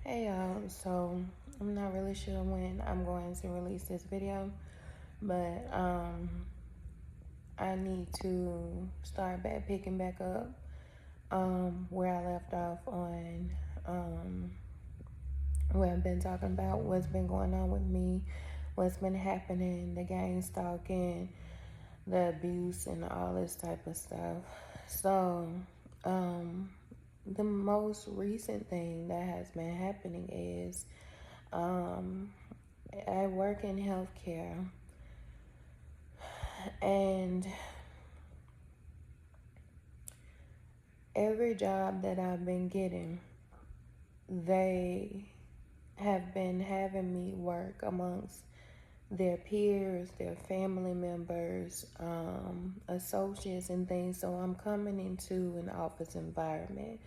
Hey y'all, so I'm not really sure when I'm going to release this video, but I need to start picking back up where I left off on where I've been talking about what's been going on with me, what's been happening, the gang stalking, the abuse, and all this type of stuff. So the most recent thing that has been happening is I work in healthcare, and every job that I've been getting, they have been having me work amongst their peers, their family members, associates, and things. So I'm coming into an office environment.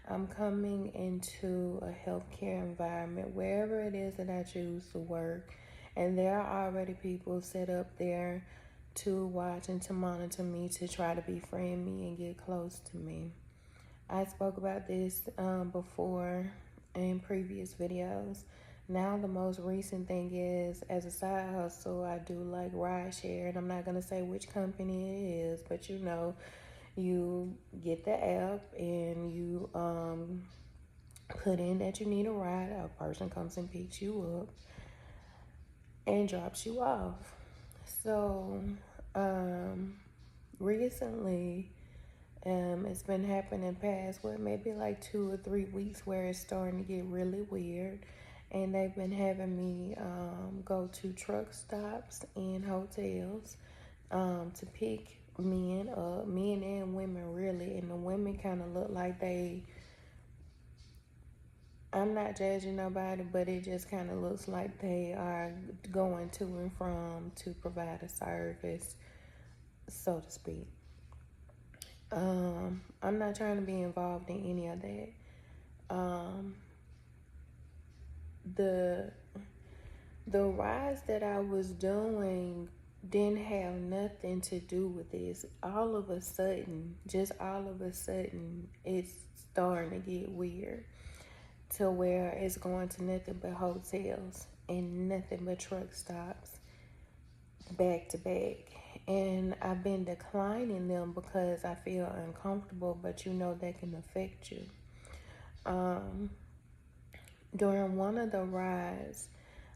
I'm coming into a healthcare environment, wherever it is that I choose to work. And there are already people set up there to watch and to monitor me, to try to befriend me and get close to me. I spoke about this before in previous videos. Now the most recent thing is, as a side hustle, I do like rideshare, and I'm not going to say which company it is, but you get the app and you put in that you need a ride. A person comes and picks you up and drops you off. So recently, it's been happening past maybe like 2 or 3 weeks, where it's starting to get really weird. And they've been having me go to truck stops and hotels to pick men up, men and women really. And the women kind of look like I'm not judging nobody, but it just kind of looks like they are going to and from to provide a service, so to speak. I'm not trying to be involved in any of that. The rides that I was doing didn't have nothing to do with this. All of a sudden, it's starting to get weird, to where it's going to nothing but hotels and nothing but truck stops back to back. And I've been declining them because I feel uncomfortable, but that can affect you. During one of the rides,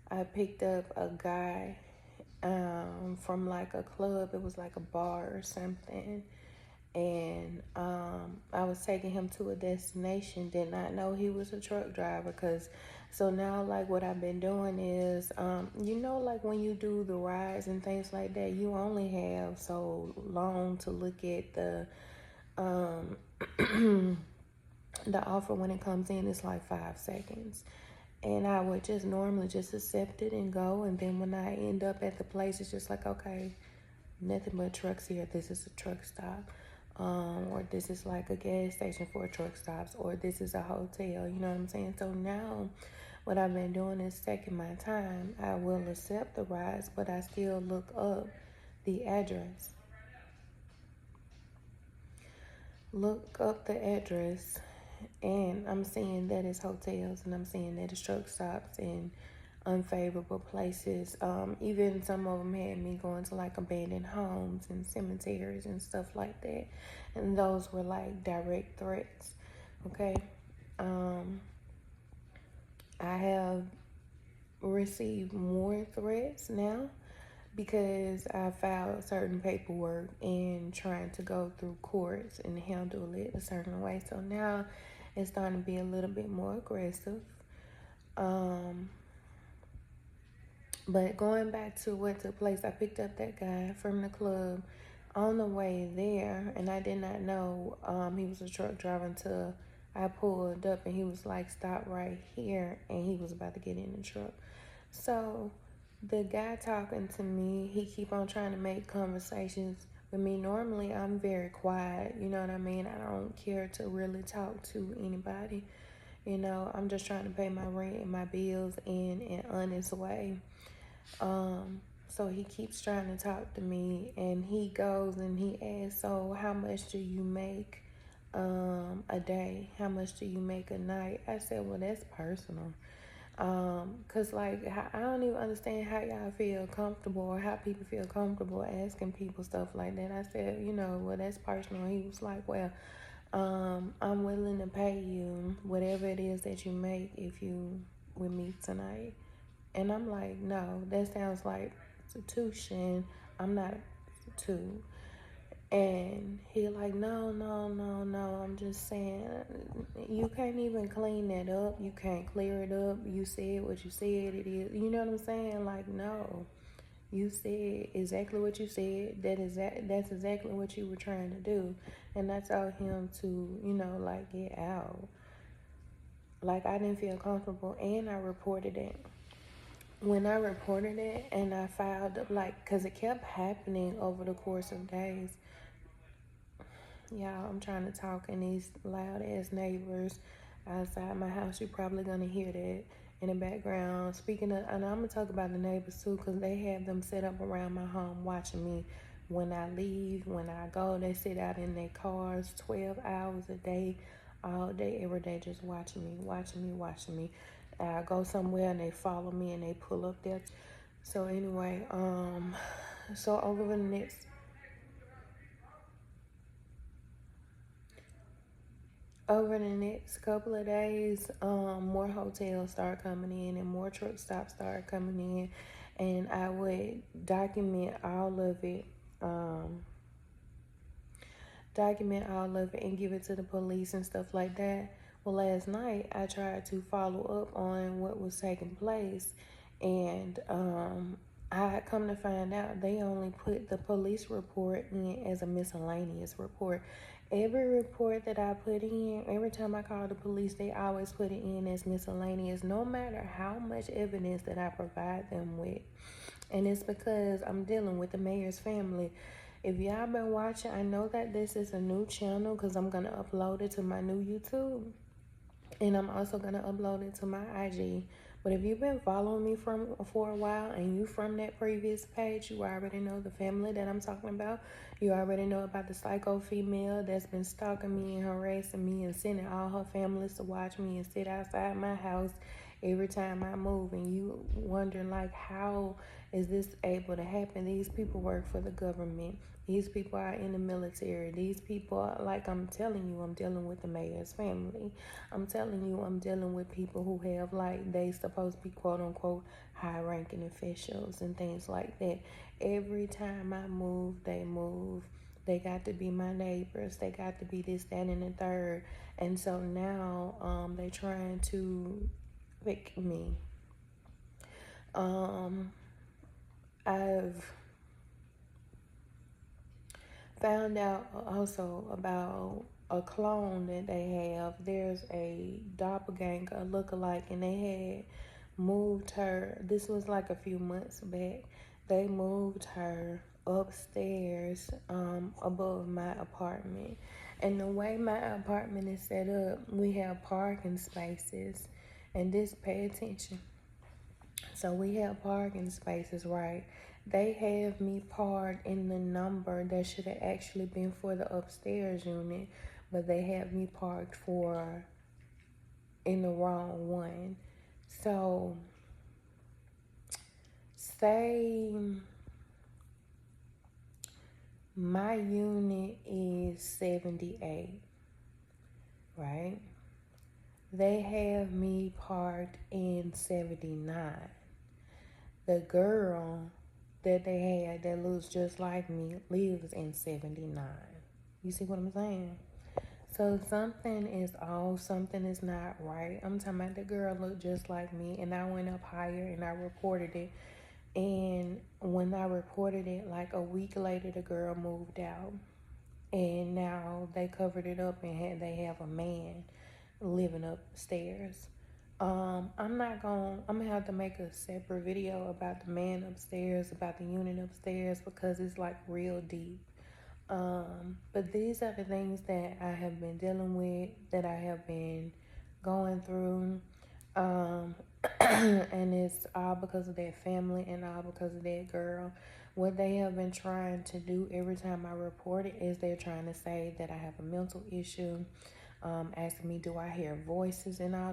I picked up a guy from like a club. It was like a bar or something. And I was taking him to a destination. Did not know he was a truck driver. So now, like, what I've been doing is, like when you do the rides and things like that, you only have so long to look at the the offer. When it comes in, it's like 5 seconds. And I would just normally just accept it and go. And then when I end up at the place, it's just like, okay, nothing but trucks here. This is a truck stop. Or this is like a gas station for truck stops. Or this is a hotel. You know what I'm saying? So now what I've been doing is taking my time. I will accept the rides, but I still look up the address. Look up the address, and I'm seeing that it's hotels, and I'm seeing that it's truck stops and unfavorable places. Even some of them had me going to like abandoned homes and cemeteries and stuff like that. And those were like direct threats. Okay. I have received more threats now because I filed certain paperwork and trying to go through courts and handle it a certain way. So now it's starting to be a little bit more aggressive. But going back to what took place, I picked up that guy from the club on the way there, and I did not know he was a truck driver until I pulled up, and he was like, stop right here, and he was about to get in the truck. So the guy talking to me, he keep on trying to make conversations with me. Normally, I'm very quiet, you know what I mean? I don't care to really talk to anybody. I'm just trying to pay my rent and my bills in an honest way. So he keeps trying to talk to me, and he goes and he asks, so how much do you make? a day? How much do you make a night? I said, well, that's personal. Cause like I don't even understand how y'all feel comfortable or how people feel comfortable asking people stuff like that. I said, well, that's personal. He was like, well, I'm willing to pay you whatever it is that you make if you with me tonight. And I'm like, no, that sounds like prostitution. I'm not too. And he like, no, no, no, no. I'm just saying, you can't even clean that up. You can't clear it up. You said what you said it is. You know what I'm saying? Like, no. You said exactly what you said. That's exactly what you were trying to do. And I told him to, like, get out. Like, I didn't feel comfortable, and I reported it. When I reported it and I filed up, like, because it kept happening over the course of days. Y'all, I'm trying to talk, and these loud ass neighbors outside my house, you're probably gonna hear that in the background. Speaking of, and I'm gonna talk about the neighbors too, because they have them set up around my home watching me when I leave, when I go. They sit out in their cars 12 hours a day, all day, every day, just watching me, watching me, watching me. I go somewhere and they follow me and they pull up there. So anyway, so over the next couple of days, more hotels start coming in and more truck stops start coming in, and I would document all of it, and give it to the police and stuff like that. Well, last night I tried to follow up on what was taking place, and I come to find out they only put the police report in as a miscellaneous report. Every report that I put in, every time I call the police, they always put it in as miscellaneous, no matter how much evidence that I provide them with. And it's because I'm dealing with the mayor's family. If y'all been watching, I know that this is a new channel because I'm going to upload it to my new YouTube. And I'm also going to upload it to my IG. But if you've been following me for a while and you from that previous page, you already know the family that I'm talking about. You already know about the psycho female that's been stalking me and harassing me and sending all her families to watch me and sit outside my house every time I move. And you wondering, like, how is this able to happen? These people work for the government. These people are in the military. These people are, like, I'm telling you, I'm dealing with the mayor's family. I'm telling you, I'm dealing with people who have, like, they supposed to be quote unquote high ranking officials and things like that. Every time I move, they move. They got to be my neighbors. They got to be this, that, and the third. And so now they're trying to pick me. I've found out also about a clone that they have. There's a doppelganger, a lookalike, and they had moved her. This was like a few months back. They moved her upstairs, above my apartment. And the way my apartment is set up, we have parking spaces. And this, pay attention. So we have parking spaces, right? They have me parked in the number that should have actually been for the upstairs unit, but they have me parked in the wrong one. So say my unit is 78, right? They have me parked in 79. The girl that they had that looks just like me lives in 79. You see what I'm saying? So something is off, something is not right. I'm talking about the girl looked just like me, and I went up higher and I reported it. And when I reported it, like a week later, the girl moved out. And now they covered it up and they have a man living upstairs. I'm gonna have to make a separate video about the man upstairs, about the unit upstairs, because it's like real deep. But these are the things that I have been dealing with, that I have been going through. And it's all because of that family and all because of that girl. What they have been trying to do every time I report it is they're trying to say that I have a mental issue, asking me, do I hear voices and all this